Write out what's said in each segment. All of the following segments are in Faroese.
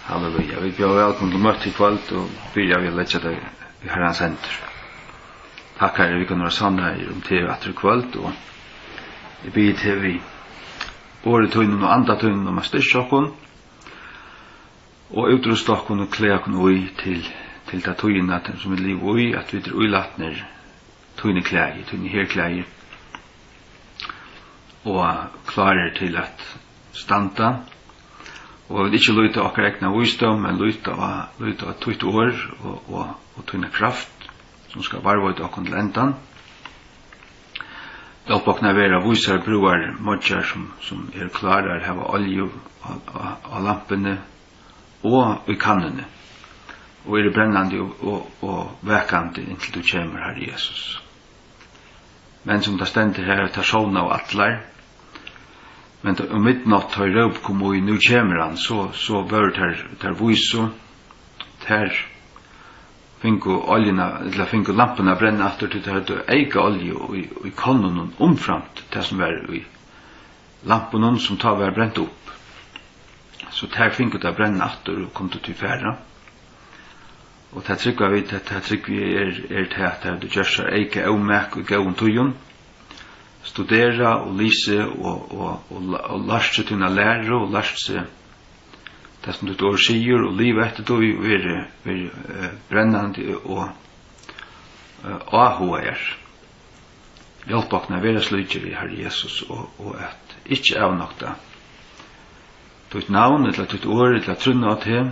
Halleluja. Vi blir velkommen til møte i kveld, og byrja vi lett det i Herrens hender. Takk Herre, vi kan være sanne her om til etter kveld, og jeg blir til vi åretøynen og andre tøynen om å styrke okken, og utruste okken og kle okken ui til det tøyene som vi lever ui, at vi er uilatner tøyne klæger, tøyne her klæger, og klarer til at standa, og vi ikke lytte akkurat egna visdom, men lytte av tøyt år og tøyne kraft, som skal varve ut okken til endan. Hjelp okkene være visar broar, modjar som klarer å ha olje av lampene og i kannene, og brennande og vekande inntil du kommer, Herre Jesus. Men som det stender her, tar sovna og atlar, men om midnatt tar røp kom og nu kommer han, så bør der viso, der finko oljena, eller finko lampene brenne etter til det eike olje i konnen omframt det som var i lampen som tar var brent opp. Så der finko det brenne etter og kom til færa. Og det trykker vi til til at det gjør seg eike avmek og gavn tøyen, studera og lise og lærst seg til å lære og lærst seg det som du år sier og livet etter det er brennende og ahoa hjelp okkene være slutjer i Herre Jesus og at ikke avnokta ditt navn eller ditt år eller trunna av det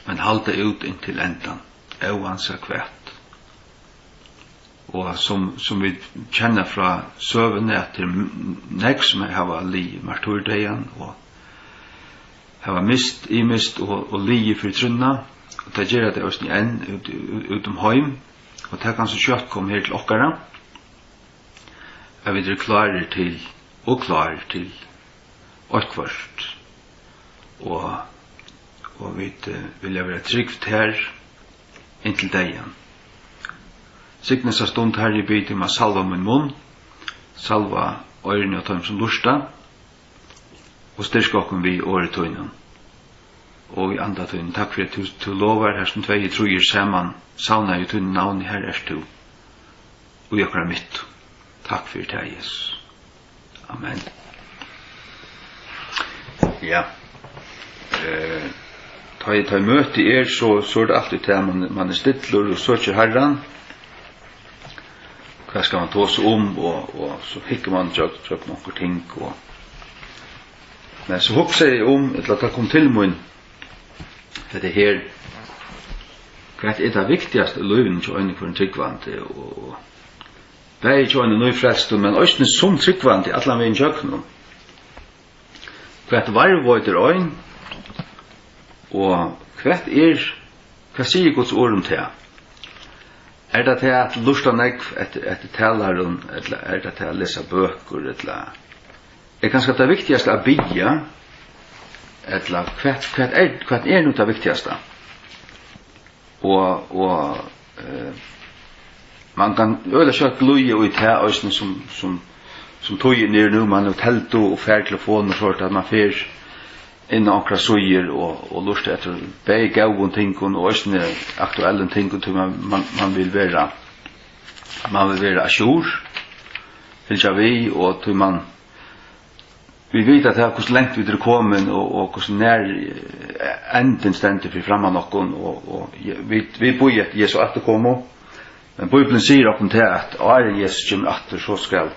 men halda ut inntil endan oansa kvært. Og som vi kjenner fra søvende at det nek som har li marturdeian og har mist og li for trunna og det gjør det også enn utom heim og det kan så kjøtt komme her til okkara vi klarer til åkvart og vi vil være trygt her inntil deian. Signes av stund her i byd med salva min munn, salva øyrene og tøym som lusta, og styrke okken vi åretøynen, og i andre tøynen. Takk for at du lover her som tvei trøyer saman, savna i tøynen navn her er du, og i okkara mitt. Takk for det, Jesus. Amen. Ja. Ta i møte i så er det alltid til man er stidler og søker Herren, hva skal man ta seg og så hikker man drøk noen ting men så hokser jeg etter at jeg kom til min det her hva er det viktigste i løven til øynene for en tryggvante og det er ikke øynene nøy frelst men øynene som tryggvante at vi en kjøkken hva er varvøyder øyn og hva sier Guds ord om det det til at lusta negv etter talaren, eller det til å lese bøker, eller kanskje det viktigaste å bygge, eller hva er noe det viktigaste? Og man kan øyla kjøtt gløye og i tæøysene som tøyer ned nu, man har telto og færtelefon og sånt, at man fyr innan akra søyer og lust etter begge gavun tingun og òsne aktuelle tingun til man vil være assur hilja vi og til man vi vet at det er hvordan lengt vi er kommet og hvordan nær enden stendet for framan okkon og vi bor i at Jesus atter kommer men Bibelen sier okkon til at Jesus kommer atter så skal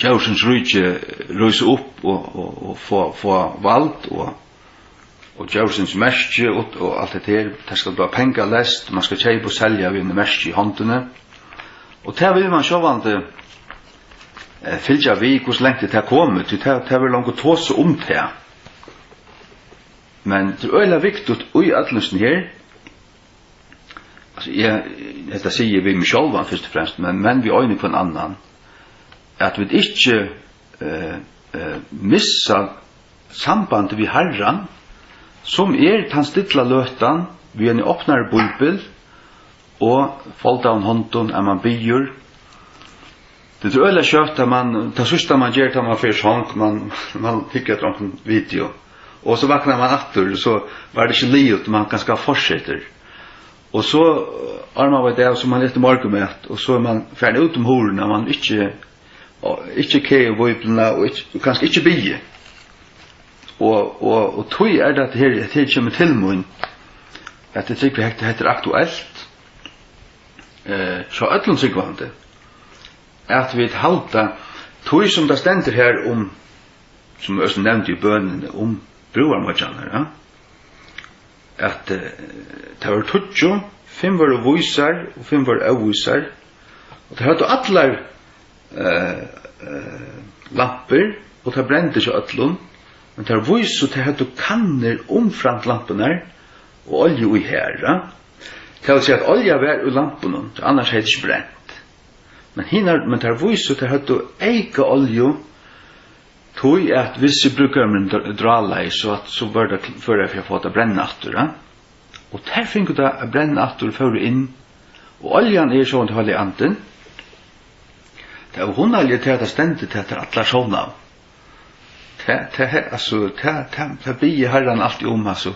Djævsens rydje røyse opp og få vald og djævsens merke og alt det her. Det skal bli penger lest, man skal kjeipe og selge ved en merke i håndene. Og det vil man sjåvande fylgja vi hvordan lengt det er kommet, det vil langt å ta seg om det. Men det er øyla viktig i atlensen her, altså dette sier vi med sjålvan først og fremst, men vi øyne på en annan, at vi ikke missa sambandet vi Herren, som den stilla løtan, vi en åpnare bulbel, og folda av hånden er man byr, Det tror jag kött att man tar sista man ger tar man för sång man tycker att en video. Och så vaknar man åter så var det inte livet man kan ska fortsätta. Och så armar var det som man lite morgonmat och så är man färdig ut horn när man inte kan vara och kanske inte bie. Och tog det att det kommer till mun att det tycker jag heter aktuellt. Så öllum sigvande. Att vi halta tog som det ständer här om som jag också nämnde i bönen om broarmodjaner, ja. Att det var tutjo, 5 var visar och 5 var avvisar. Och det hade alla lampor och det brände sig öllum. Men det var vis så det hade kanner omframt lamporna och olja i här, ja. Det vill säga att olja var i lamporna, annars hade det inte bränt. Men det var vis så det hade eika olja tog att vissa brukar man dra i så var det för att få det bränna åter, ja. Och där fick det bränna åter för in och oljan är så att hålla i anten. Det var hon olja till att ständigt till alla såna. Det blir herran alltid alltså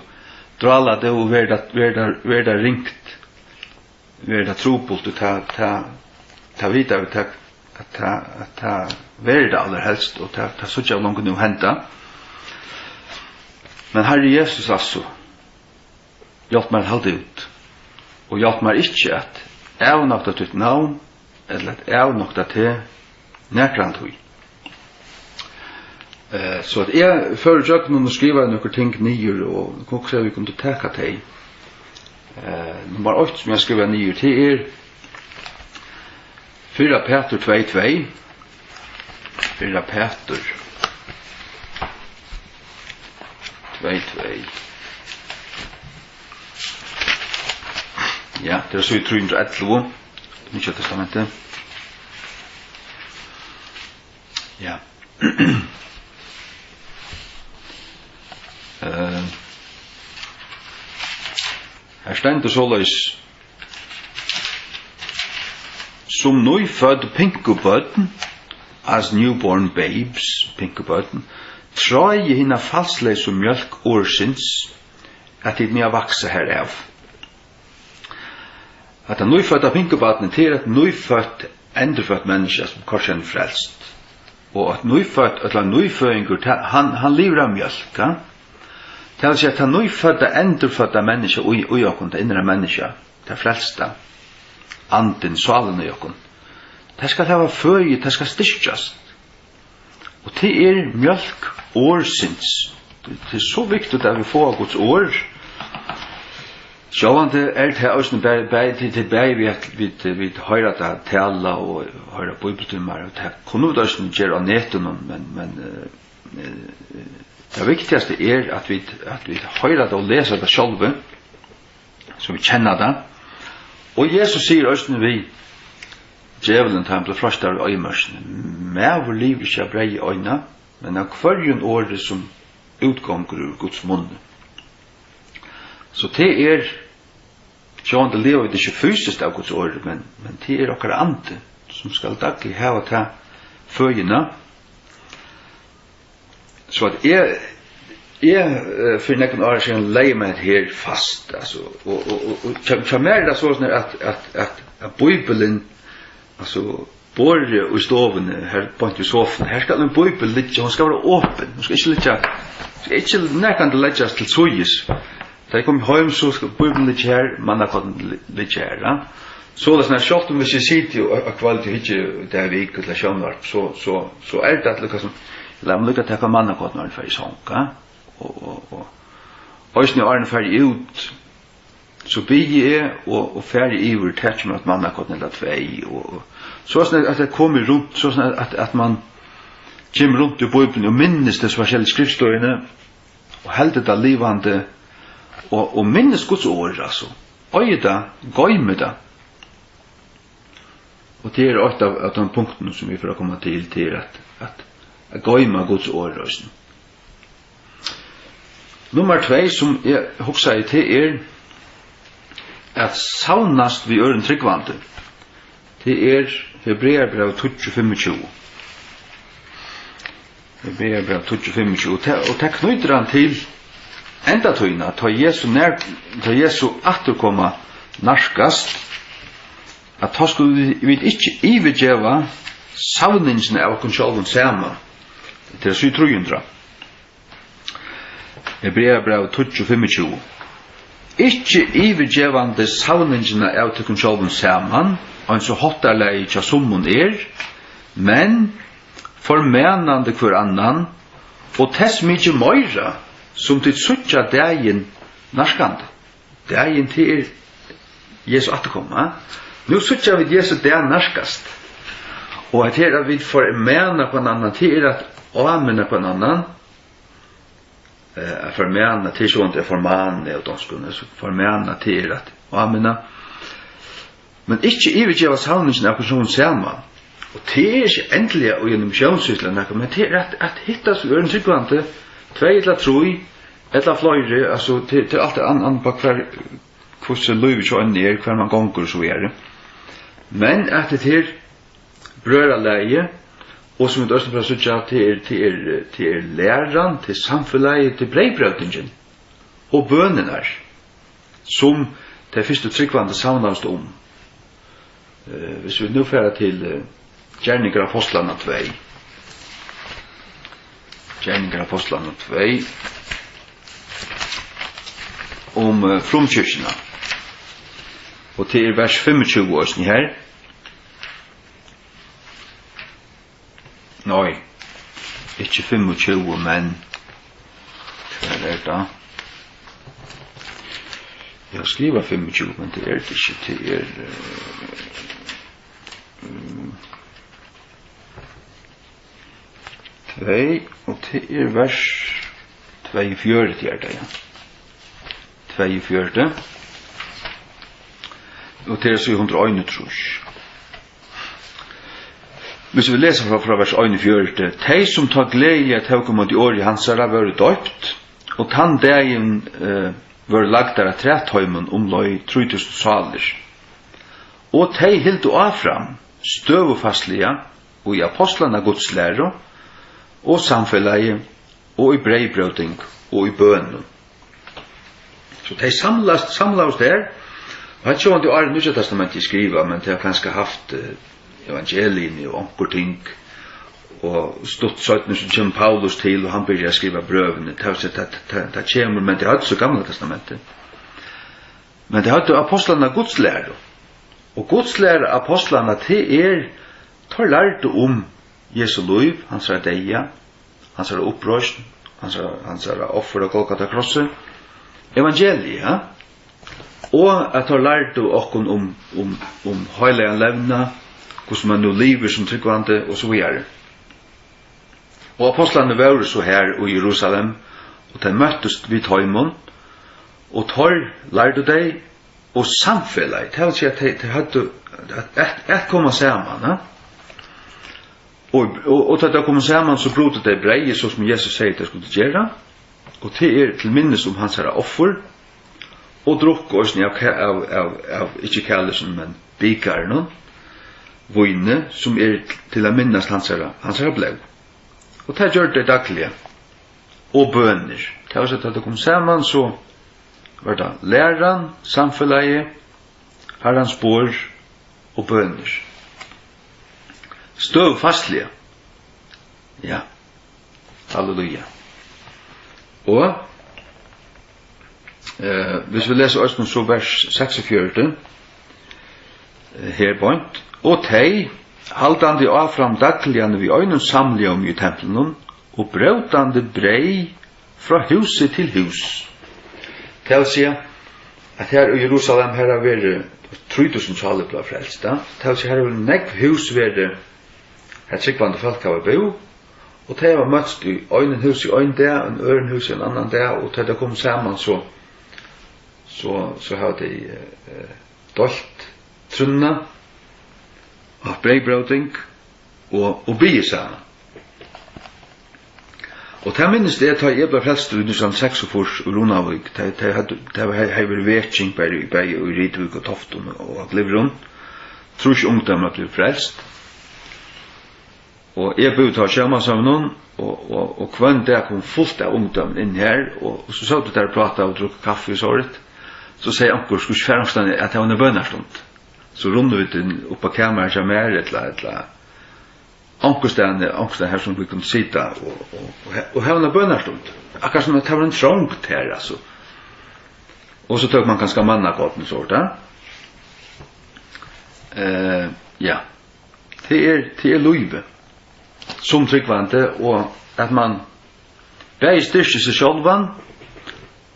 dra det och verda ringt verda tropult ta vidare att ta verda allra helst och ta så jag långt nu hända. Men Herre Jesus alltså hjälp mig hålla ut och hjälp mig inte att avnokta till ett navn eller att avnokta till närkrant hui. Så att jag försöker nu skriva några ting nyer och också vi kunde täcka till. Nummer 8 som jag skriver nyer till 4 Peter 2:2. 4 Peter 2:2. Ja, det är så i 311. Nya testamentet. Ja. Här ständer således som nyfödd pinkuböten as newborn babes pinkuböten trai hina falsleis og mjölk årsins at det nya vaksa her av. At det nyfødda pinkuböten til et nyfødt endrefødt menneske som korsen frelst. Og at nyfødt, eller nyfødingur, han lever av mjölk, ja? Det vil si at det nyfødda endrefødda menneske ui okkon, det innre menneske, det frelsta, anden, salen i okkon. Det skal hava føye, det skal styrkjast. Og det mjölk årsins. Det så viktig at vi får Guds år. Sjåvande det også til bæg vi høyra det tala og høyra bibeltimmar og det kunne vi også gjøre av neten men det viktigaste at vi høyra det og leser det sjálve så vi kjenner det. Og Jesus sier også vi djevelen til han ble frostet av øymørsen med vår liv ikke av brei øyna men av hverjun året som utgånger ur Guds munn. Så det Sjån det lever det ikke fysisk av Guds år, men det okkar ande som skal daglig hava ta føyina. Så at jeg for nekken år siden leier meg her fast, altså, og kjammer det sånn at Bibelen, altså, bor i stovene, her på en sofen, her skal en Bibel litt, hun skal være åpen, hun skal ikke nekken det legges til søyes. Da jeg kom hjem så skal Bibelen litt her, mannakotten litt her, ja. Så det er sånn, om hvis jeg sitter og kvalitet ikke det vi ikke til sjønvarp, så det at liksom, la meg lykke til å mannakotten når det er i sånn, ja. Og hvis jeg er ferdig ut, så blir jeg og ferdig iver til at mannakotten eller tvei, og så at det kommer rundt, så at man kommer rundt i Bibelen og minnes det forskjellige skriftstøyene, og heldet det livande, og minnes Guds ord, altså. Øyda, gøyme det. Og det et av de punktene som vi får komme til at gøyme Guds ord, altså. Nummer 2, som jeg husker til at saunast vi øren tryggvante. Det Hebreerbrev 12:25. Hebreerbrev 12:25 og det knyter han til enda tøyna, ta Jesu atterkomma narskast, at ta skulle vi ikke ivergjeva savningsne av okkur sjálfum saman til å sy 300. Hebreerbrev 12:25. Ikke ivergjevande savningsne av okkur sjálfum saman, og så hottarlegi tja summun men formenande hver annan, og tess mykje møyra, som til suttja dagen narskande. Dagen til Jesu atterkomma. Nu suttja vi Jesu dagen narskast. Og at her vi formena på en annan, til at amena på en annan, formena til sånt er formane og danskene, formena til at amena, men ikke ivergjeva savningen av personen saman. Og det er ikke endelig å gjennom sjøvnsyslen, men det er at hittas vi øren tryggvante, 2 eller 3, eller fløyre, altså til alt det annet på hvordan livet så er, hver man gonger og så er. Men at det er brødaleie, og som vi også prøver å sutja til læran, til samfunnet, til breibrøtingen, og bønene som det første tryggvante savnast om. Hvis vi nu færer til Gjerninger av Apostlene 2. Gjerninger av Apostlene 2 om fromkirkene. Og til vers 25 også her. Nei, ikke 25, men hva er det? Jeg skriver 25, men det er det ikke, det er 2, og det er vers 42 til det, ja. 42, og det er 701. Hvis vi leser fra vers 41, «Tei som tar glede at haukum mot i år i hans har vært døypt, og tann dagen var lagt der av træthøymen omløy 3000 saler. Og tei hildu afram, støvufastlige, og i apostlene Guds lære, og samfellet, og i breibrøting, og i bønnen. Så tei samlast der, og han sjåan til Arne Nye Testamentet skriva, men tei har kanskje haft evangelien og onkur ting, og stått søytene som kommer Paulus til, og han begynner å skrive brøvene, det kommer, men det hadde så gamle testamentet. Men det hadde apostlene Guds lære, og Guds lære apostlene til tar lærte om Jesu liv, hans deia, hans opprørst, hans offer og Golgata krosset, evangeliet, ja? Og at tar lærte okkon om heilige levna, hvordan man nu lever som tryggvante, og så videre. Og apostlene var så her i Jerusalem, og de møttes vid Tøymon, og tar lærte deg, og samfellet, det vil si at de hadde et komme sammen, ja? Og til det kommer sammen, så brodet de breie, så som Jesus sier det skulle gjøre, og det til minnes om hans offer, og drukk oss av ikke kallelsen, men bikaren, vøyne, som til å minnes hans blod. Og det gjør det daglige, og bønner. Det var så at det kom sammen, så var det læren, samfunnet, herrens spår, og bønner. Støv fastlige. Ja. Halleluja. Og hvis vi leser også så vers 46 her bønt, og tei haldande avfram dagliane vi øynun samlige om i tempelen og brautande brei fra huset til hus. Det vil si at her i Jerusalem her har vært 3000 saler ble frelst. Det vil si her har vært nekv hus vært her tryggvande folk har bo, og det var møtst i øynen hus i øyne der, og en øren hus i en annan der, og til det kom sammen så har de dolt trunna, og breibrøting, og bygge sammen. Og det minnes det at jeg ble frelst i 1946 i Ronavik, det har vært vekking bare i Rydvik og Tofton og Glivron, trus ungdomar blir frelst. Og jeg bodde til Kjama sammen noen, og kvann det kom fullt av ungdom inn her, og så sa du der og pratet og drukket kaffe og såret, så sier Anker, skulle ikke færomstand at jeg var en bønnerstund. Så rundet vi den opp av kameren som eller Ankerstene her som vi kunne sitte, og her var en bønnerstund. Akkurat som at det var en trångt her, altså. Og så tog man ganske mannakåten og sånt, ja. Det er løyve. Som tryggvante, og at man bare styrker seg sjølvan,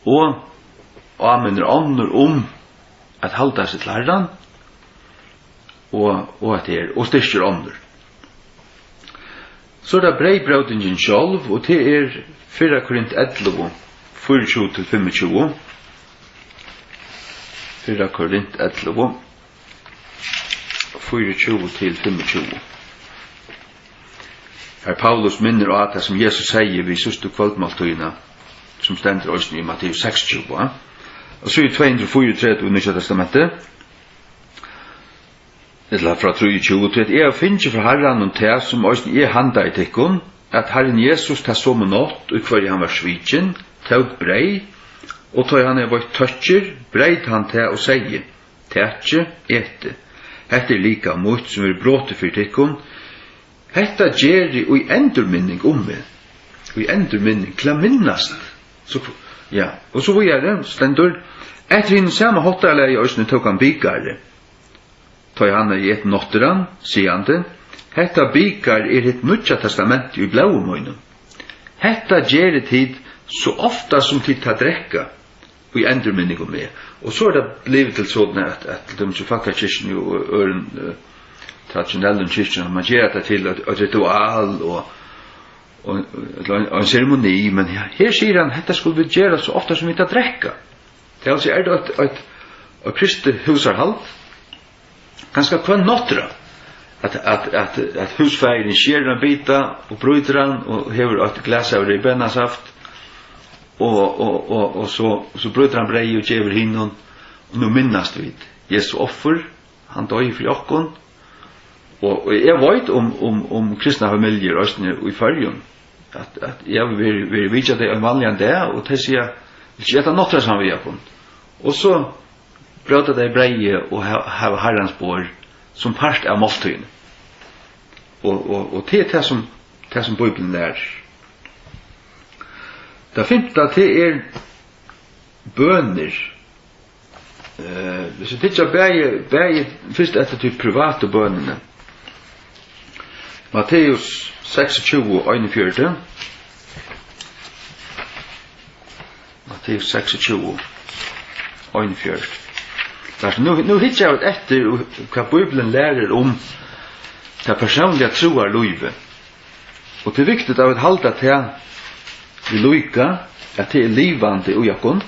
og anminner andre at halda seg til Herren, og at det og styrker andre. Så det brei brautingen sjølv, og det 4 Korint 11, 24-25. 4 Korint 11, 24-25. Her Paulus minner av det som Jesus sier ved søste kvöldmåltøyene, som stender også i Matteus 26. Og så 234 i Nye Testamentet, eller fra 23, jeg finner fra Herren og det som også er handa i tikkun, at Herren Jesus tar som nått, og hver han var sviken, tog brei, og tog han var tøtjer, breit han til og sier, tætje, ete. Hette lika mot som er bråte for tikkun, hetta gjeri og i endurminning meg. Og i endurminning, til å minnast. Så, ja, og så var det, stendur, etter henne samme hotellet i Østene tok han bygare. Tog han i et notteran, sier han det, hetta bygare et Nutja testament i blauumøynen. Hetta gjeri tid så ofta som tid ta drekka, og i endurminning meg. Og så det blivet til sånn at de som faktisk kyrkjen og øren, traditionella kyrkan man ger det till ett ritual och en ceremoni, men här säger han detta skulle vi göra så ofta som vi tar dräcka. Det alltså är det ett kristet husarhalt ganska kvar nottra att husfejren sker en bita och bryter den och häver ett glas av ribbennasaft och så bryter han brej och ger hinnon och nu minnas vi Jesu offer han dog för oss. Og jeg vet om kristna familjer i Färjön at jeg vil vite det en vanlig enn det, og til sier ikke etter noe som vi har kommet. Og så brød det breie og have Herrens bor som part av måltøyene. Og det er det som Bibelen lærer. Det femte det bøner. Hvis vi titter begge først etter til private bønene. Matteus 26, 41. Matteus 26, 41. Nu hittar jag efter vad Bibeln lärer om det personliga troar livet. Och det är viktigt att hålla till vi lojka att det är livande och jakon.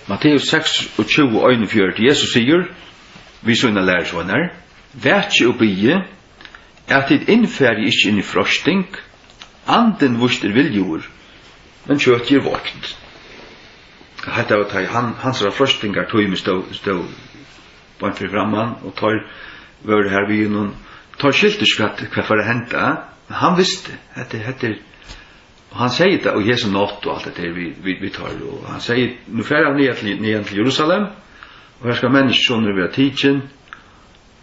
Matteus 26, 41. Jesus säger vi såna lärsvänner, värtje och bie at det innfæri ikke inn i frosting, anden vuster viljor, men kjøtt gir våkt. Hette av at hans frostingar tog med stå bant for framman, og tar var her vi noen, tar skiltes hva for det hente, men han visste, og han sier det, og Jesu nått og alt det vi tar, og han sier, nu færre han ned til Jerusalem, og her skal mennesker være tidsen,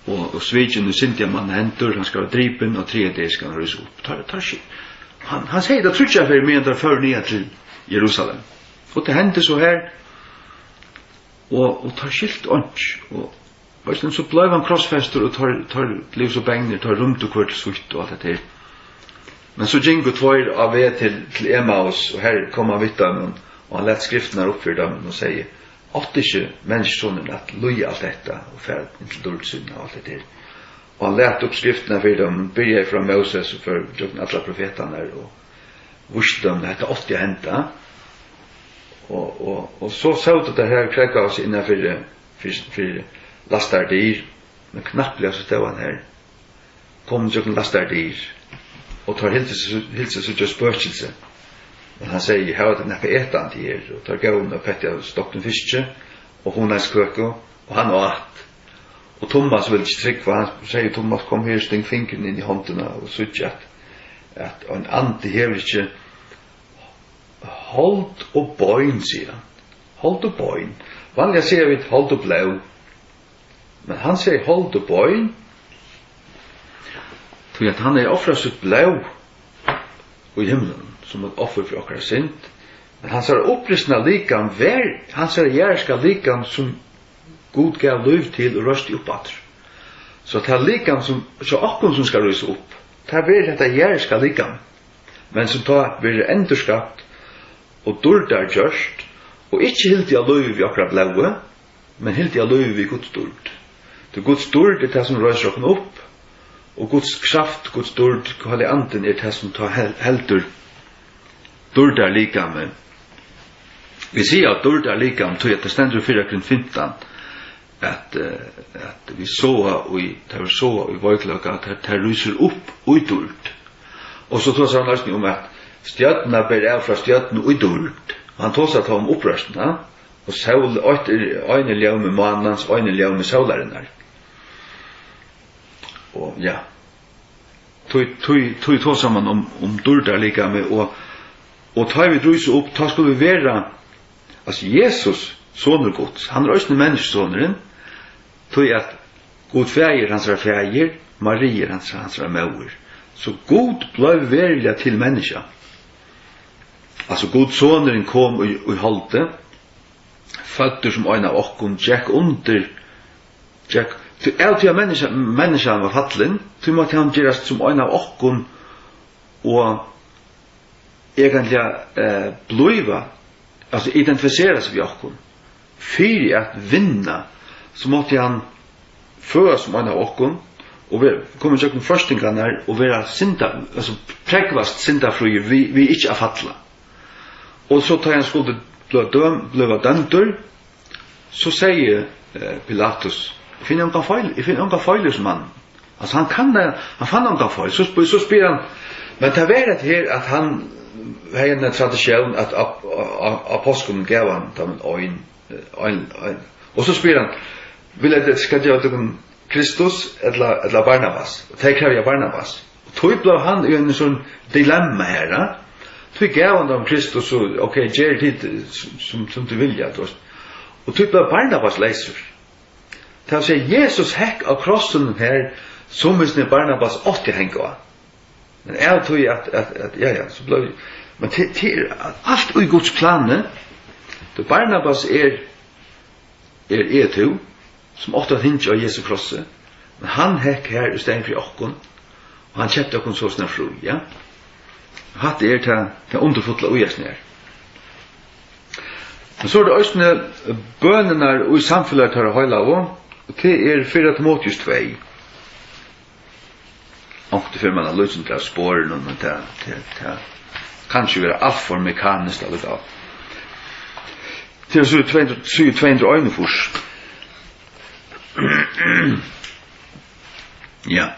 og svitjen og sintiga man hentur, han skal være dripen, og 3 dager skal han rysa opp. Han sier det trutja for meg der før ned til Jerusalem. Og det hendte så her, og tar skilt ånds, og så blei han krossfester, og tar livs og bengner, tar rundt og kvart svitt og alt det her. Men så gikk tvær av vei til Emmaus, og her kom han vitt av noen, og han lett skriften her opp for dem, og sier, åtte ikke mennesksonen at loja alt dette og ferd til dårdsynene og alt det der. Og han lette opp skriftene for dem, begynner fra Moses og for alle profetene og vursde dem, dette åtte henta. Og så det her krekka oss innenfor lastardyr, men knapplig så stod han her. Kom til lastardyr og tar hilse så gjør spørselse. Men han sier, her var det nekka etan til og tar gavn og petja stokken fiske, og hun er skøkko, og han åt. Och Thomas vill inte trycka, han säger Thomas kom här, stäng fingren in i händerna och sucha att en ante hever inte håll och bøyn, säger han. Håll och bøyn. Vanliga säger vi håll och blå. Men han säger håll och bøyn. För att han är offrat sitt blå i himlen som ett offer för åkra synd. Men han säger uppristna likan han säger järska likan som God gav liv till och röst upp att. Så det här likan så akon som ska rösa upp. Det här blir detta järska likan. Men som tar blir endurskapt och dårdar görst och inte helt jag liv i åkra blåa men helt jag liv i Guds dård. Det Guds dård är det som röser oss upp och Guds kraft, Guds dård, Hellig anden är det som tar helter dårdar lika med. Vi ser att dårdar lika med att det ständer 4:15 att vi så i vojklöka att det ryser upp och i dård. Och så tar han nästan om att stjärnorna ber av från stjärnorna och i dård. Han tar sig om upprösterna och sol öjne ljöv med månans, öjne ljöv med solaren där. Och ja, tog ta samman om dårdar lika med och tar vi dröjs upp, tar skulle vi vara alltså Jesus, soner Guds, han är östne människosoneren, tog att God fäger hans fäger, Maria hans mor. Så God blev verkliga till människa. Alltså God soneren kom och hållte, fötter som en av okkon, Jack under, Jack, till alltid människan var fattlen, till måtte han gerast som en av okkon, och egentligen bliva, alltså identifiera sig vid okkon. För att vinna, så måtte han föra som en av okkon, och vi kommer till förstingarna här och vara synda, alltså präkvast syndafri, vi inte är fattla. Och så tar han skulle bliva dömdur, så säger Pilatus, jag finner några fejler som han. Alltså han fann några fejler, så spyr han, men det var det här att han har en tradition att aposteln gav han en. Och så spyr han, vill jag det ska göra till Kristus eller Barnabas? Och det kräver Barnabas. Och tog blev han i en sån dilemma här. Tog gav han dem Kristus och okej, gör det som du vill göra. Och tog blev Barnabas läser. Det vill säga Jesus häck av krossen här som är Barnabas 80 hänga. Men jag tog att ja, så blev men till allt i Guds plan. Då Barnabas är to som åtta hinch av Jesu krosse. Men han häck här i stället för okkon. Och han köpte okkon så snart fru, ja. Hatt till underfotla ojesnär. Men så är det östne bönerna och i samfunnet har höjla och det 4 Timoteus 2. Och det för man har lösen till spåren och det kanske vara allt för mekaniskt eller då. Det är så 200 först. Ja.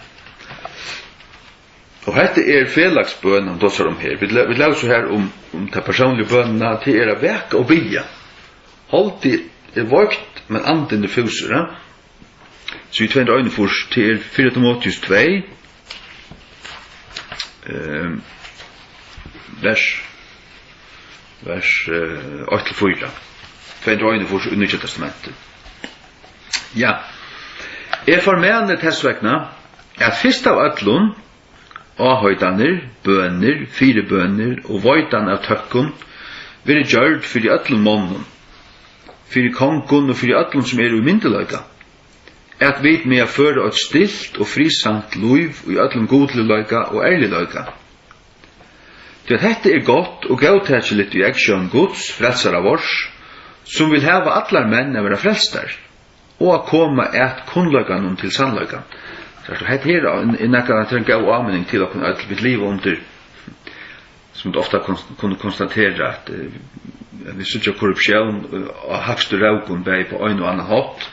Och detta felagsbön då så de här. Vi läser här om ta personliga bönerna till era verk och bia. Håll till vakt men anden diffusera. Så 200 först till 4 Timoteus 2. Vers 8-4. 200 först i Nya testamentet. Ja. Formerne testverkna at fyrst av öllum avhøytanir, bønir, fire bønir og vøytan av tøkkun veri gjørd fyrir öllum monnum, fyrir kongun og fyrir öllum som i myndeløyga. At vit med að føra et stilt og frisamt luiv i öllum godliløyga og ærliløyga. Til at dette gott og gautekjeligt i eksjón Guds, frelsara vors, som vil hava allar menn að vera frelstar, og að koma et kunnløyganum til sannløygan. Så dette her er nekka til en gau avmenning til okkur öll vitt liv under, som du ofta kunne konstatera at vi sutja korrupsjon og hakstu raukun bei på ein og annan hatt.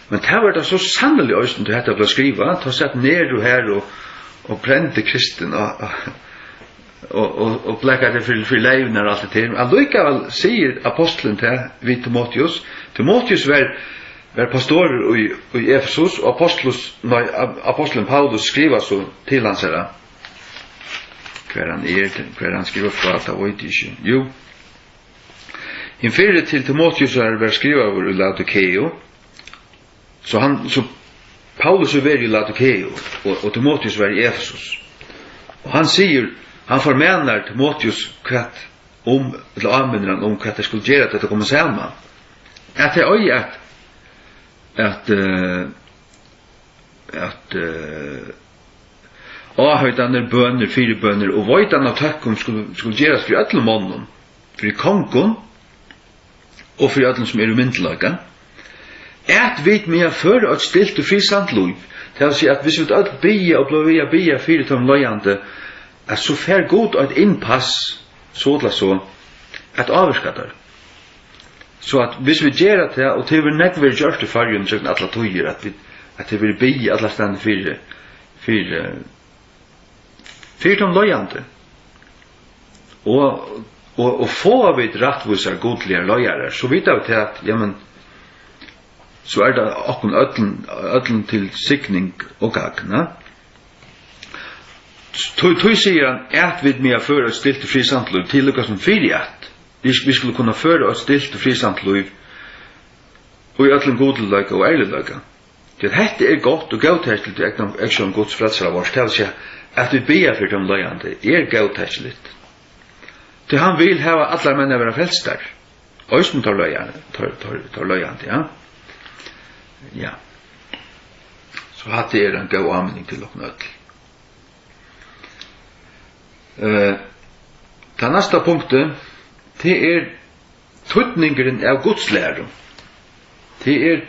Men det var det så sannelig øysten til dette ble skriva, ta sett ned og her og brente kristen og blekka det for leivner og alt det til. Allikevel sier apostelen til vid Timoteus var var pastor i Efesus, og apostelen Paulus skriver så til hans herre. Hver han skriver fra, det vet jeg ikke. Jo, en fyrre til Timotheus var skriver over i Laodikeo, så Paulus var i Laodikeo, og Timotheus var i Efesus. Og han formenar Timotheus kvart eller anvender han om hva det skulle gjøre til å komme sammen. At det er at avhøytene bønner, 4 bønner, og vøytene av takkum skulle gjøres for alle mannen, for kongen, og for alle som umyndelige. At vi med før et stilt og frisamt liv, til å si at hvis vi alt bia og bia 4 tom løyande, at så fer god et innpass, så at avskatter. Så at hvis vi gjør det, og til vi nekver gjørst i fargen, så at alle tøyer, at det vil bli alle stedene 4 tom løyande. Og få vi rettviser godlige løyere, så vet vi til at, jamen, så det akkurat ødlen til sikning og gagna. Tøy sier han, at vi med å føre et stilt og frisamt liv til lukka som fyriat. Vi skulle kunne føre et stilt og frisamt liv og i ødlen godeløyga og ærleløyga. Dette godt og gautærsligt til om Guds frelsere vårs, til å si at vi ber for dem løyande gautærsligt. Til han vil hava alle menn være frelst der. Øysten tar løyande, ja. Ja. Så hatt det en god anmenning til dere nødt. Det neste punktet, det tøtningeren av Guds lære. Det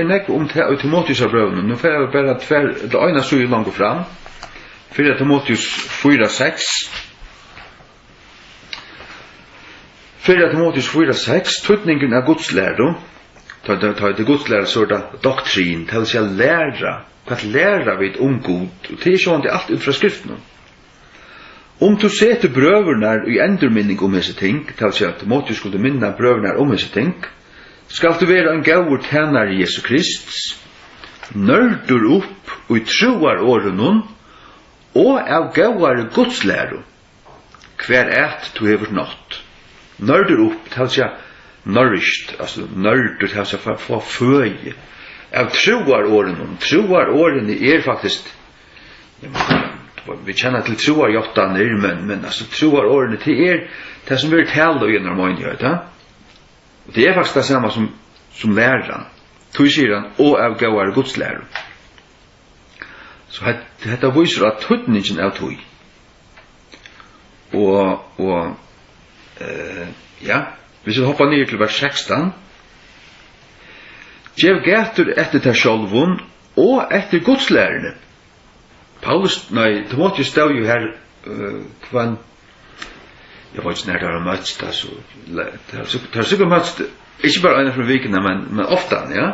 nekk om Timotheus av brøvene. Nå får jeg bare det ene så langt fram. 4 Timotheus 4:6. 4 Timotheus 4:6, tøtningeren av Guds lære. Ta det Guds lære så det doktrin, til å si lære. Hva lærer vi om Gud? Og det sånn det alt ut fra skriften. Om du setter brøverne i endurminning om disse ting, til å si at Timotheus skulle minne brøverne om disse ting, skal du være en gaur tjener i Jesu Krist, nørdur opp og i troar åren og av gauare Guds lære, hver du hever nått. Nørdur opp, til å si nourished, altså nørdur, til å si for å få føye. Av troar årene faktisk, vi kjenner til troar jottanir, men altså troar årene til det som vil tale i en harmonighet, ja? Og det faktisk det samme som læreren. Tog sier han, og av gauare Guds lære. Så dette viser at tøtningen er tog. Ja, hvis vi hopper ned til vers 16, Gjev gætur etter til sjálvun og etter Guds lærerne. Timotheus stod jo her kvann, jeg vet ikke når det har møtt det, så det har sikkert møtt det, ikke bare en fra vikene, men ofte, ja.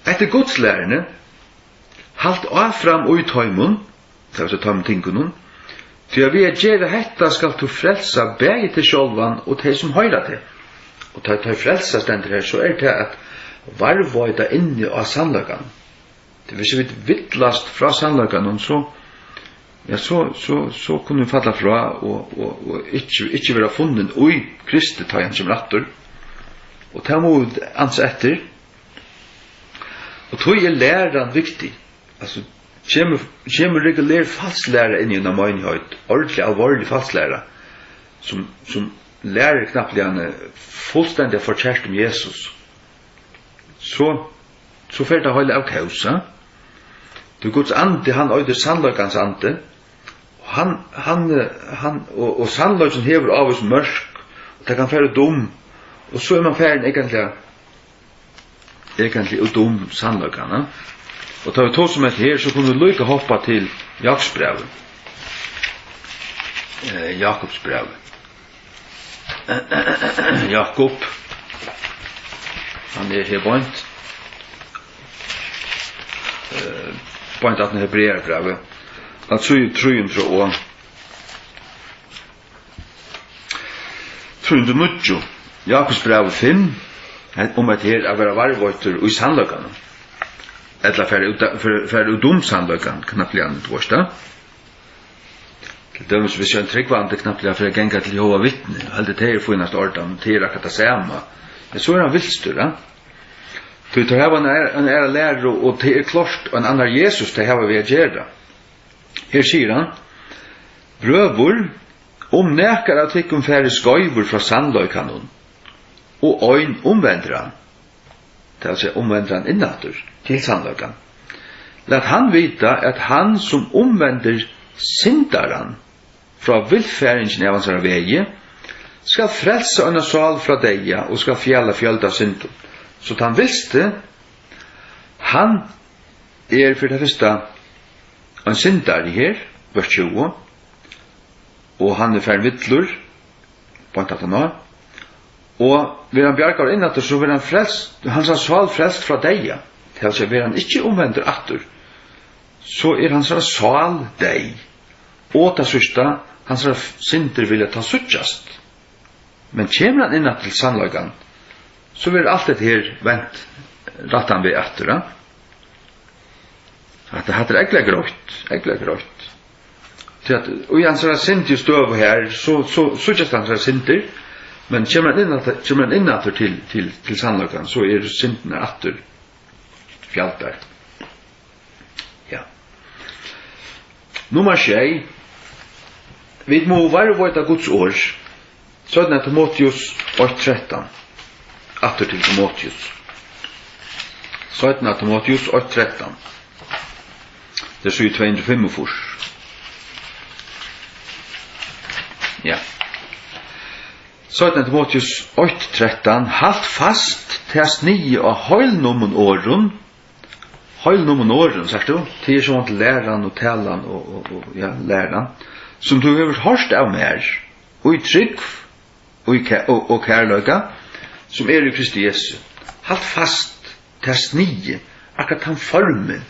Etter Guds lærerne, halt av fram og i tøymun, det var så tøymun tingunum, for vi gjøre hetta skal du frelsa bægi til sjálvan og til som høyra til. Og til å frelsa stendur her, så det at varvøyda inni av sannlagan. Det vil si vi vittlast fra sannlagan, så kunne vi falla fra og ikke være funnen ui Kristi tajan som rattur. Og det må vi anse etter. Og tog læran viktig. Altså, kjemur regulær falslæra inn i en møynighet, ordentlig alvorlig falslæra, som lærer knapplig fullstendig forkjært om Jesus. Så fer det høyla av kausa. Det Guds ande, han øyder sannløkans ande, og sannløkans hever av oss mørk, og det kan fære dum, og så man færen egentlig og dum sannløkana. Og tar vi to som her, så kunne vi lykke hoppa til Jakobsbrevet. Jakobsbrevet. Jakob, han her bønt. Bønt at han hebreerbrevet. Han tror og 309. Jakobsbrevet 5. om at her er være varvøyter i sannløkene. Eller for dum sannløkene, knapt bli annet vårt da. Til dømes hvis jeg en tryggvande knapt bli for å genga til Jehova vittne, heldig til finnast ordan, til akkurat det samme. Men så han vilstur, da. Du tar hava en lærer, og det klart, og en annan Jesus til hava vi å gjøre. Her sier han, brøvor, om nekar at tikkum færre skøyvor fra sannløykanon, og øyn omvender han, det er altså omvender han innatur, til sannløykan. Lat han vita at han som omvender syndaran fra vilfæringen av hans vegi, skal frelse en sal fra deia, og skal fjalla fjölda synden. Så han visste, han for det første en syndar i her, vers 20, og han færre vittlur, på en tatt han har, og vil han bjargar innatter, så vil han frelst, hans sal frelst fra deia, til altså vil han ikke omvender atter, så hans sal deg, og ta sørsta, hans synder vil ta suttjast. Men kommer han innatter til sannlagan, så vil alt det her vent rattan vi atter, at det heter egla grøyt. Og i hans synder støv her, så suttjast hans synder, men kommer han innatter til sannlagan, så syndene atter fjaltar. Ja. Nummer 6. Vi må varvøyta Guds år. Sånn at Timotheus 8:13. Atter til Timotheus. Sånn at Timotheus 8:13. Det er 245. Ja. Sånn at Timotheus 8:13. Halt fast til snige av heilnommen åren. Heilnommen åren, sagt du? Til sånn til læran og talan og læran. Som du har hørt av mer. Og i trygg og kærløyga, som i Kristi Jesu. Halt fast til snige, akkurat han formen,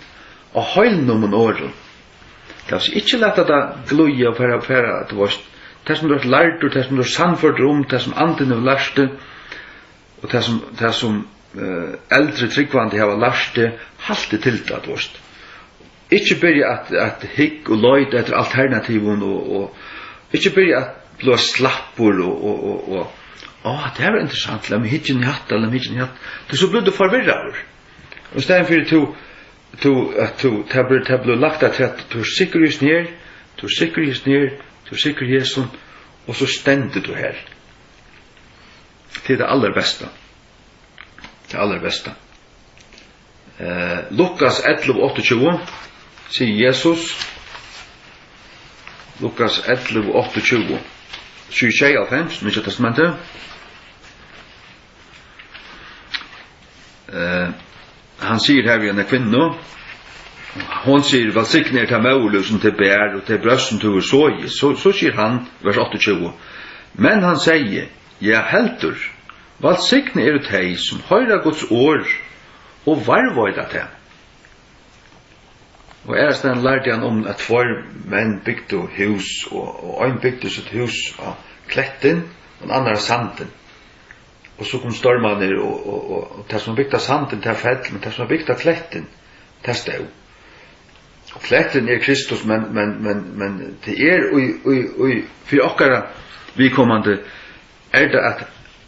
og heilnommen åren. Det er altså ikke lett at det gløye og færa til vårt. Det som du har lært, og det som du har sannført om, det som anden har lært, og det som eldre tryggvande har lært, halt det til det vårt. Ikke byrja at hikk og løyde etter alternativen, og ikke byrja at blå slappur, og det er interessant, la meg hitjen i hatt, det er så blod du forvirrar. Og i stedet for det blir lagt at du er sikker ned, Jesus, og så stender du her. Til det aller beste. Lukas 11:28 sier Jesus, Lukas 11:28, 26, Nye Testamentet. Han sier her vi en kvinne, hon sier, velsigne til maulesen til bær og til brøsten til såje, så sier han, vers 28, men han sier, ja heldur, velsigne teg som høyra Guds år, og varvøyda til. Og stedet lærte han om at for menn bygde hus, og en bygde sitt hus av kletten, og en annen av sanden. Og så kom stormene, og det som bygde sanden til fell, men det som bygde kletten, det stod. Og kletten Kristus, men det for okkara vidkommande, det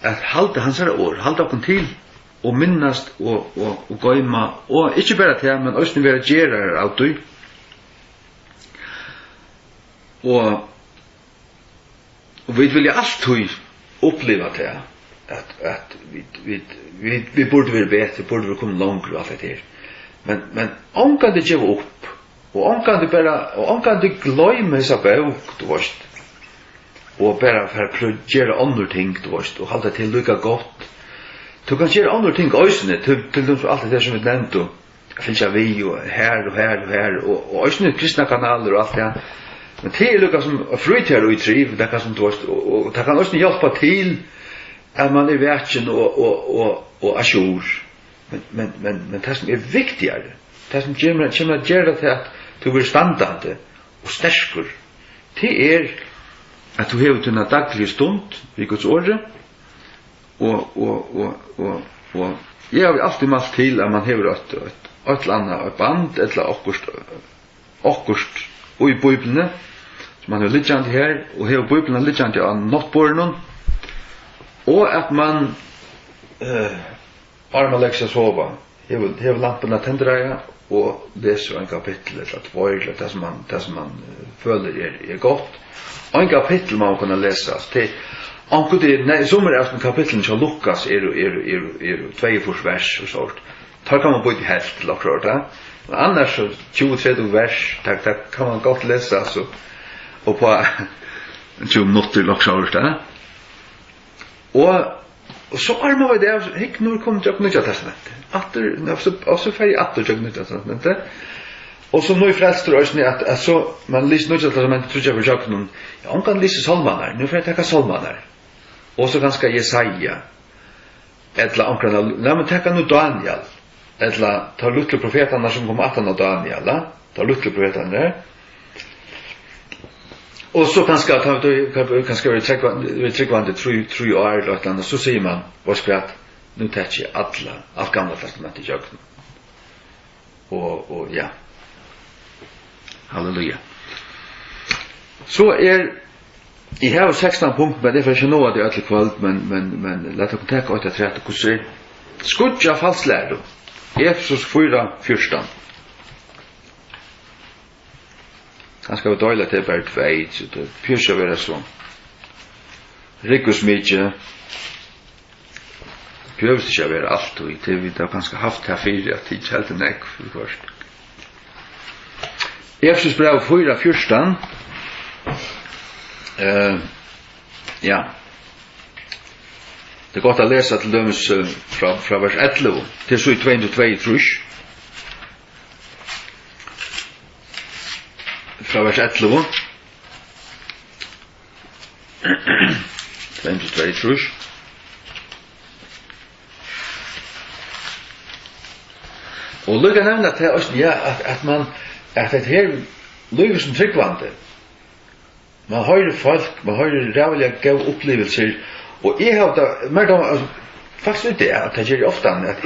at halda hans år, halda okken til, og minnast og gøyma, og ikke bare til, men også være gjerar av du. Og vi vil alltid oppleva til at vi burde være bedre, burde være kommet langt og alt det her. Men omgang det gjeva opp, og omgang det gløyme seg bøk, du varst, og bare for å gjøre andre ting, du varst, og halda til lykka godt. Du kan gjøre andre ting øysene, til alt det som vi nevnte, og finnes vi, og her, og øysene kristna kanaler og alt det. Men det lukka som frytjer og i triv, det kan som du varst, og det kan øysene hjelpa til at man verken og asjur. Men det som viktigere, det som kommer at gjøre til at du blir standande og sterkur, det at du hever til en daglig stund i Guds åre, og Og jeg har alltid malt til at man hever et annet band, eller akkurst og i Bibelene, som man har liggende her, og hever Bibelene liggende av nattborene, og at man arma legger seg sova, hever lampen av tendreia, og leser en kapittel, eller tvær, det som man føler er godt. Og en kapittel man kan lese, sommer av kapitlen som Lukas er 22 vers og sånt. Tar kan man både helt til akkurat det. Men annars 20-30 vers, det kan man godt lese, altså, og på 20 minutter akkurat det. Og så armer vi det, hikk når kommer til Nytt Testamentet. Og så ferdig atter til Nytt Testamentet. Og så nå i frelster også, at så man lyser Nytt Testamentet, tror jeg for sjakken, ja, man kan lyse salmaner, nå får jeg takke salmaner. Og så ganske Jesaja, eller omkring, la meg takke nå Daniel, eller ta lutle profetene som kom 18 av Daniel, ta lutle profetene der. Og så kanskje vi tryggvande 3 år eller et annet, så sier man, hva skvatt, nå tar ikke alt gamle testamentet i jøkken. Og ja. Halleluja. Så jeg har 16 punkt, men det er ikke noe av det etter kveld, men la dere tenke 8-30, hvordan skudja falslærdom. Efesos 4:14. Han skal være døyla til bare 2, så det pjørs å være sånn. Rikus mykje. Det pjørs ikke å være alt, og det vi da kanskje haft her 4, at det ikke helt er nekk for først. Efesos brev 4:14. Ja. Det er godt å lese til dømes fra vers 11 til så i 22, fra vers 11 22 og lukka nevna til oss at det her lukker som tryggvande man høyre folk man høyre rævlig gav opplevelser og jeg har da faktisk det at jeg gjør ofte at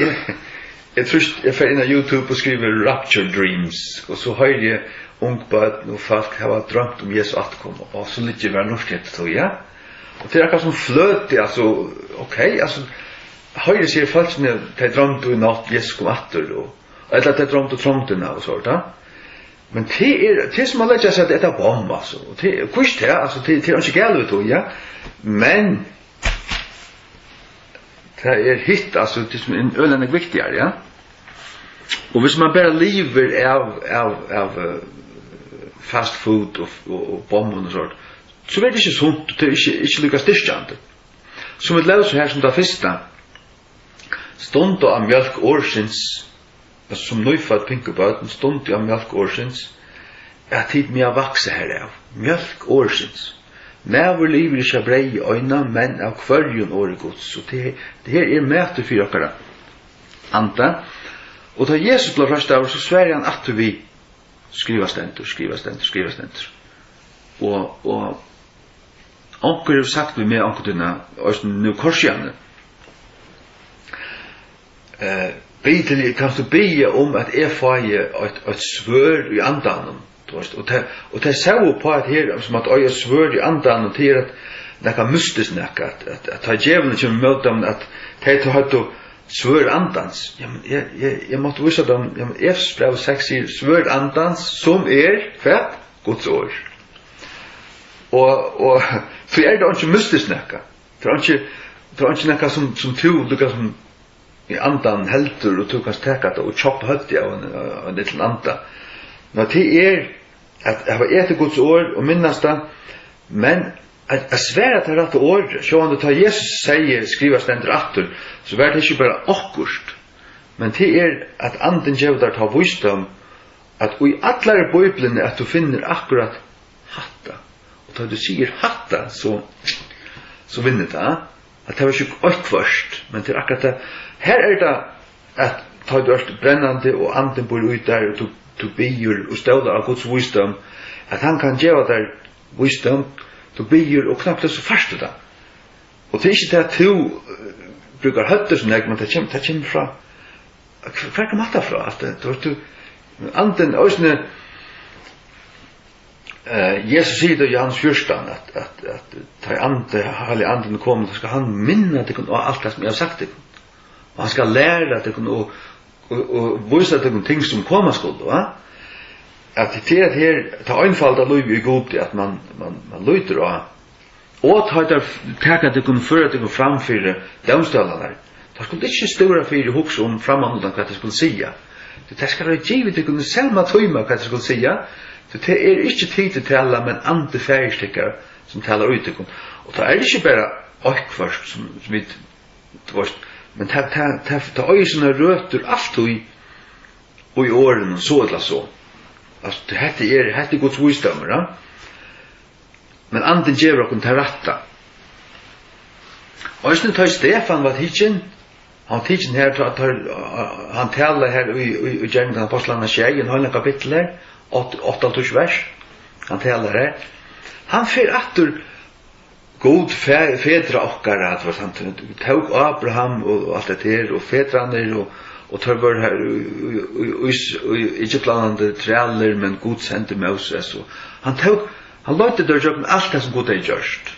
jeg tror jeg fer inn av YouTube og skriver Rapture Dreams og så høyre jeg ungbøten og folk har drømt om Jesu atkom og så litt var norskhet til ja og det er akkurat som fløt altså ok altså høyre sier folk som de drømte i natt Jesu kom atter eller at de drømte trångtene og sånt da men det som man lærer seg at det er bom altså og det kurs det altså det er ikke galt ut ja men det er hitt altså det som er øyelig viktigere ja og hvis man bare lever av fast food og bomben og sånt, så er det ikke sunt, det er ikke lykkes styrkjant. Som et løser her som det første, stund av mjölk årsins, som nøyfatt pinkebøten, stund av mjölk årsins, at tid med å vakse her av. Mjölk årsins. Næver liver ikke brei i øyna, men av kvarjon året gods. Så det her er mæter for dere. Anta. Og da Jesus ble først av, så sverger han at vi skriva stendur. Og onker har sagt vi med onkertina, og nu korsjane. Kan du be om at jeg får et svør i andanen, og det ser på at her, som at jeg svør i andanen, til at det kan mystisk nekka, at ta djevelen kommer mot dem, at det tar høyt og svør andans. Ja, men jeg måtte vise dem, ja, men Efes brev 6 sier svør andans, som hva? Guds år. Og så er det ikke mystisk nekka. Det er ikke nekka som du kan som i andan helter, og du kan steka det og choppa høtti av en liten anda. Men det er at jeg var etter Guds år og minnast det, men at svære til rette år, så han tar Jesus sier, skriver stendur atter, så er det ikke bare akkurst, men det er at anden djevdar tar visdom, at i allare bøyblene at du finner akkurat hatta, og da du sier hatta, så vinner det, at det var ikke oikvarst, men det er akkurat det, her er det at tar du er brennande, og anden bor ut der, og du bier og stålar av Guds visdom, at han kan djeva der visdom, du bier og knappt det så fast det. Og det er ikke det at brukar hötter som men det kommer fra hva kom det fra? Du anden også Jesus sier det i Johannes 14 at ta Hellig anden kommer, så skal han minne det og alt det som jeg har sagt det. Og han skal lære det og vise det ting som kommer skulle, va? At det er her ta einfalda liv i god at man lyder og ta der taka det kun för det går framför domstolarna. Det skulle inte stora för hooks om framåt vad det skulle säga. Det ska det ge det kunde selma tøyma vad det skulle säga. Det är inte tid att tala men ante färgstickar som talar ut det. Och det är inte bara först som vi men ta öjsna rötter allt och i åren och så eller så. Alltså det är Guds visdom, va? Men anden ger okkur til rætta. Og æstin tøy Stefan var teaching. Han teaching her han talar her i Gjerningen Apostlarna 6 i hele kapittel her, 8 vers. Han talar her. Han fer aftur god fedra okkar at han tok Abraham og alt det her og fedraner og tar var her i Egyptlandet trealer men Gud sendte Moses og han løyte der jokken alt det som Gud har gjort.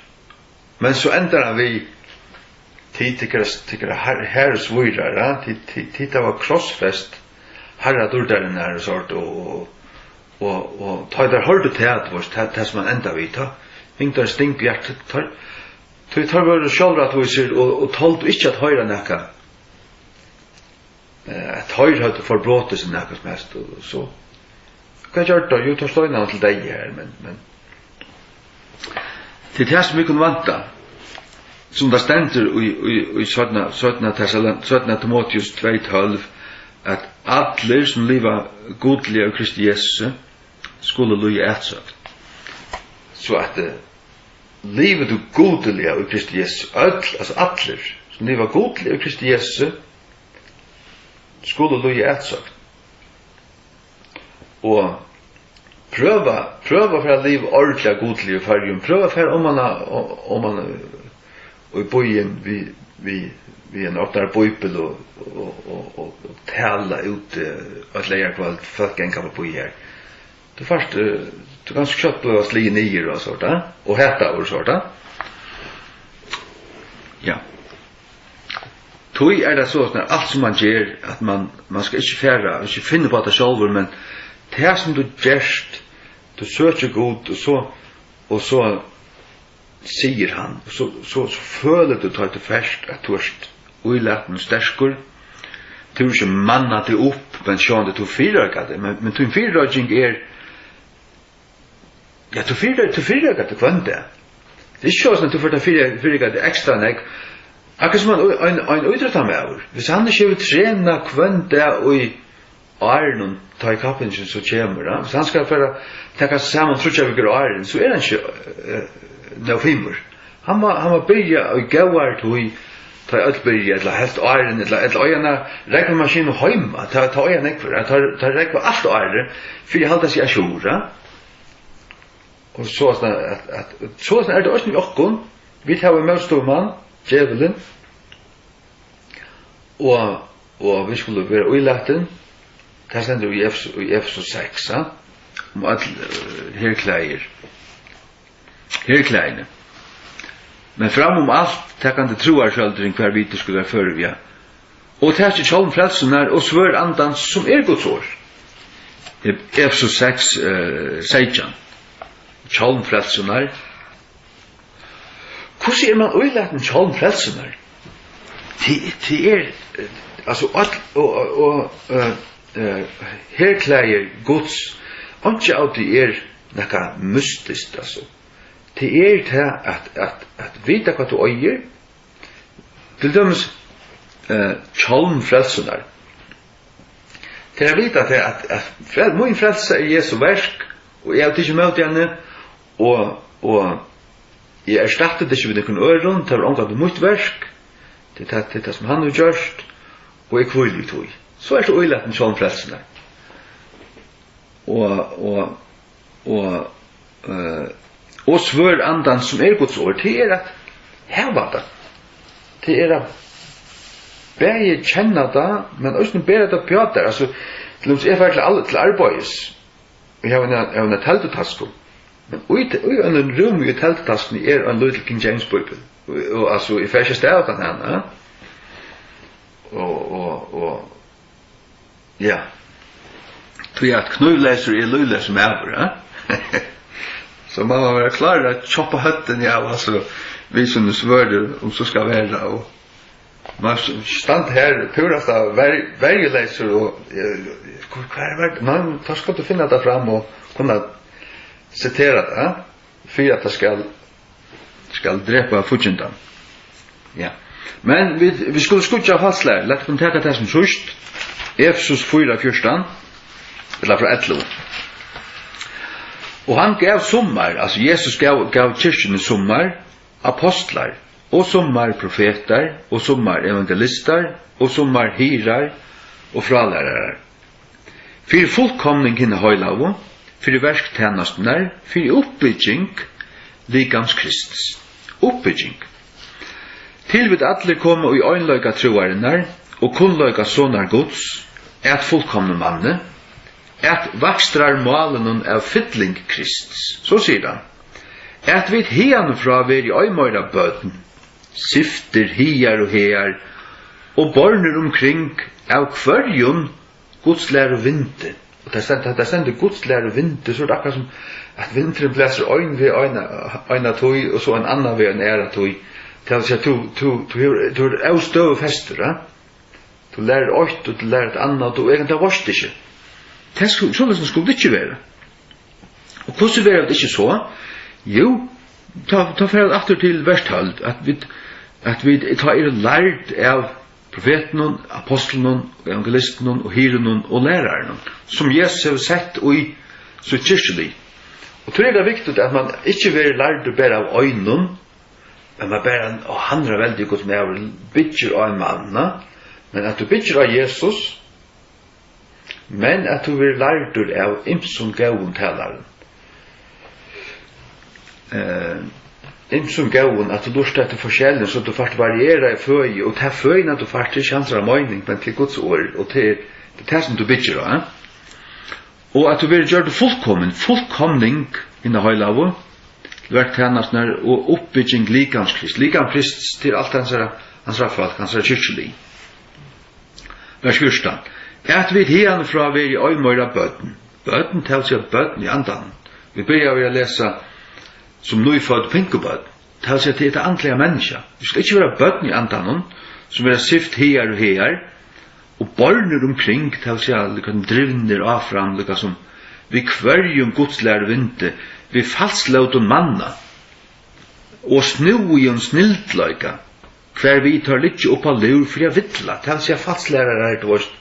Men så ender han vi tikkere herres vujrar, titta var krossfest herra dordaren her og sort og ta der hørte til at det som han enda vi ta hingtar stink hjertet tar var sjálfra at vi og tolt ikke at høyra nekka at høyra hadde forbrått seg nekka som helst og så hva gjør det? Jo, tar støyna til deg her men til det som vi kunne vanta som det stender i 17. Timotheus 2:12 at alle som lever godlige av Kristi Jesus skulle løye etsøkt så at livet du godlige av Kristi Jesus altså alle som lever godlige av Kristi Jesus skulle løye etsøkt og prøva for at liv ordentlig godlig i fargen. Prøva for om man og i bøyen vi en åpnar bøybel og tala ut at leia kvalt folk enka på bøy her. Du først du kan skjøtt på oss lige nyer og sånt og heta og sånt. Ja. Tøy det så at alt som man gjør at man skal ikke færa ikke finne på det selv men det som du gjerst du søker god og så sier han så føler du tar til først at du uilaten sterskor du ikke manna det opp men sjån det du fyrrøkker det men du fyrrøkking ja du fyrrøkker det kvann det er ikke sånn at du får ta fyrrøkker det ekstra nek akkur som en utretta med over hvis han ikke vil trena kvann det og Arnon ta i kappen så kommer da. Hvis han skal tenke seg sammen trutjaviker og Arnon, så han ikke nøfimmer. Han må byrja og gauar til ta i byrja, eller helt Arnon, eller øyene rekvemaskinen heima, ta øyene ekver, ta rekva alt Arnon, for jeg halda seg asjura. Og så er det også i okkon, vi tar en møtstormann, djevelen, og vi skulle være uilaten, det stender i Efesos 6, om at herklægene. Men fram alt, det kan det troar sjøldring hver vite skulle være før vi. Og det er ikke kjolm frelsen her, og svør andan som Guds år. Efesos 6, 16. Kjolm frelsen her. Hvordan man uilaten kjolm frelsen her? Det altså, herklæger Guds ikke alltid nekka mystisk altså. Det til at vita hva du øyer til dømes kjolm frelsunar til å vita at min frelse Jesu versk og jeg har ikke møtt henne og jeg erstattet ikke ved noen øren til å omgå mitt versk til det som han har gjort og jeg kvøylig tog så det uilaten kjolm frelsene. Og svør andan som Guds ord, det at heva det. Det at bäge känna det, men också bära det på där. Alltså, till oss är faktiskt alla till arbets. Vi har en tältetask. Men oj en rum i tälttasken är en Little King James Bible. Och alltså i färska stället den här. Och ja. Tror jag att knulläser är lulle som är, så man var vara klar att choppa hötten alltså vi som svörde om så ska vara och man stand här purast av värjeläser och man tar ska inte finna det fram och kunna citera det för att det ska dräpa futjundan. Ja. Men vi skulle skutcha haslar, låt oss ta det som först. Efesos 4:14 eller från 11. Och han gav sommar, alltså Jesus gav kyrkan sommar, apostlar, och sommar profeter, och sommar evangelister, och sommar hyrar och fralärare. För fullkomning hinna höjlavo, för verktjänastnar, för uppbygging, likams Kristus. Uppbygging. Till vid alle komme og i øynløyga troarinnar, og kunnløyga sonar Guds, et fullkomne manne, et vakstrar malen av fytling Kristus. Så sier han. Et vid hian fra ver i øymøyra bøten, sifter hiar og hear, og borner omkring av kvarjon Guds lær og vinte. Og det stender Guds lær og vinte, så er det akkurat som at vinteren blæser øyn ved øyna tøy, og så en annan ved en æra tøy. Det vill säga du är avstøv fester, du lærer åt och du lærer ett annat och egentligen varst inte. Det skulle det inte vara. Och hvordan var det inte så? Jo, ta för efter till versthöld att vi tar lärt av profeten, apostlen, evangelisten och hyren och läraren som Jesus har sett i så kyrkelig. Och tror det är viktigt att man inte vill lärt bara av ögonen. Men man bär en och handlar väldigt gott med att bygga av en man, men att du bygger av Jesus, men att du vill lära dig av imsum gåvon talaren. Imsum gåvon, att du lustar till forskjellen så att du faktiskt varierar i föj, och ta föjn att du faktiskt chansar av mening, men till Guds ord, och till det som du bygger av. Och att du vill göra det fullkomning innan höjlavo, verktjänastnar och uppbygging likans Kristus till allt hans folk, hans kyrkelig. Vers 14. At vi hian fra vi i øymøyra bøten. Bøten til seg bøten i andan. Vi börjar ved å lese som nøyfødd pinkebøten. Til seg til det andlige menneska. Vi skal ikke være bøten i andan, som er sift her og her, og borner omkring til seg drivner av fram, som vi kvarjum godslære vinte, vi falslauton manna og snu i en snildløyga hver vi tar litt oppa lur for jeg vittla til seg falslærere er dvorst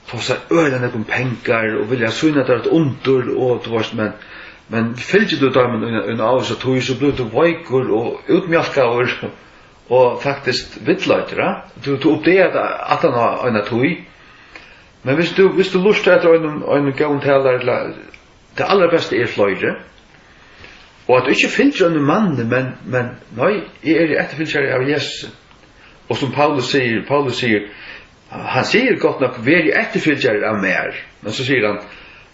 få seg øyne om pengar og vilja syna det et ondur og dvorst men fylgjer du da en av så tog så blir du veikur og utmjalkaur og faktisk vittløytere du oppdeger at han har en tog men hvis du luster etter en gavn taler det aller beste er fløyre. Og at du ikke fylgjer en mann, men nei, jeg er etterfylgjer av Jesus. Og som Paulus sier, han sier godt nok, vi er etterfylgjer av mer. Men så sier han,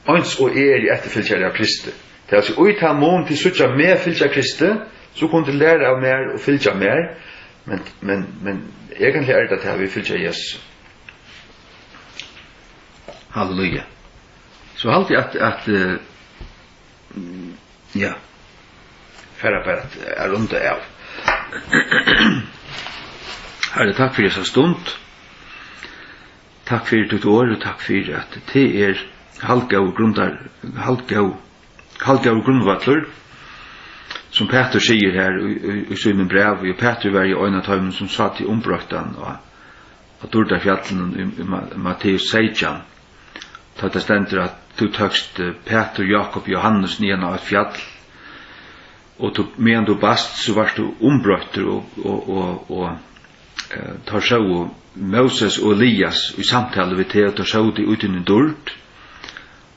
ans og er etterfylgjer av Kristi. Det er altså, ui ta mån til suttja mer fylgjer Kristi, så kunne du lære av mer og fylgjer mer. Men egentlig er det at vi fylgjer Jesus. Halleluja. Så alltid at ja, färra bara är runt av. Herre, takk for dessa stund. Takk for ditt år, og takk for at det er halvgau grunnvattler, som Peter sier her i sin brev, og Peter var i øyne tøymen som satt i ombrøkten og Dordafjallen i Matteus 16. Det stender at du tøkst Peter, Jakob, Johannes nyan av et fjall, og medan du bast så var du ombrøkter og tar så Moses og Elias i samtale ved det, tar så det ut i en dord,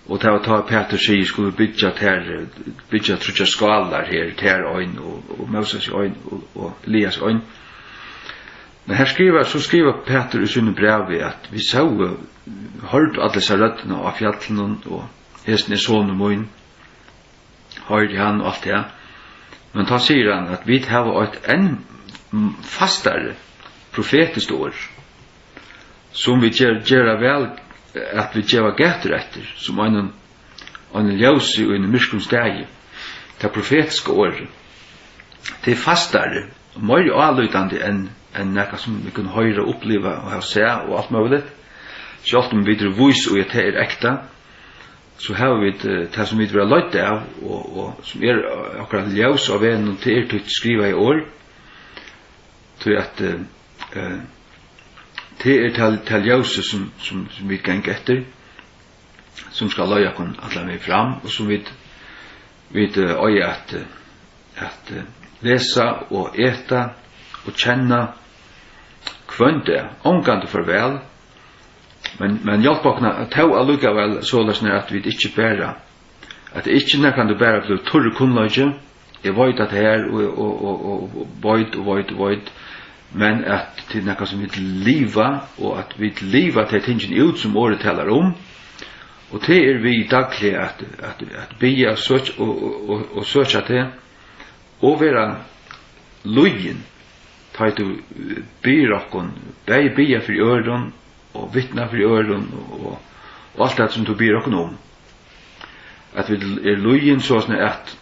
og det var ta Peter sier skulle bygge trutja skalar her, ter øyn, og Moses øyn, og Elias øyn. Men här skriver Peter i sin brev att vi hört alla dessa rötterna av fjällen och hästen är son och mun, hörde han och allt det. Men då säger han att vi har ett än fastare profetiskt år som vi gör väl att vi gör gätter efter som en ljus i en myskons dag. Det profetiska år det är fastare och mer avlutande än något som vi kan höra, uppleva och se och allt möjligt. Så allt om vi vidare voice och det är äkta så har vi det som vi vill löjta av och som akkurat ljus av en till att skriva i år till att det är till ljus som vi kan efter som ska löja kon alla med fram och som vi öja att läsa och äta och känna kvönte omgående för väl men hjälp okna att ta alluga väl så att vi inte bära att det inte kan du bära för torr kunlage jag vet att här och void men att till något som vi leva och att vi leva till tingen ut som året talar om och det är vi dagligen att be och söka det och vara lojen ta du ber och be för öron och vittna för öron och allt det som du ber och om att vi är lojen så att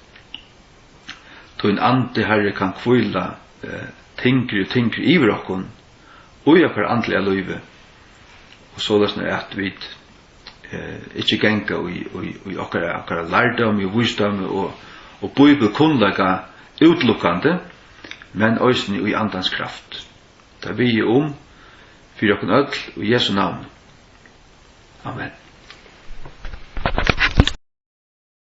då en ante herre kan kvilla tänker i vrakon och jag kan antliga löjve och så att vi inte gänga i akkara lärdom och visdom och bibelkunnlaga utlukkande men också i andans kraft. Det vi om för jag kan öll och Jesu namn. Amen.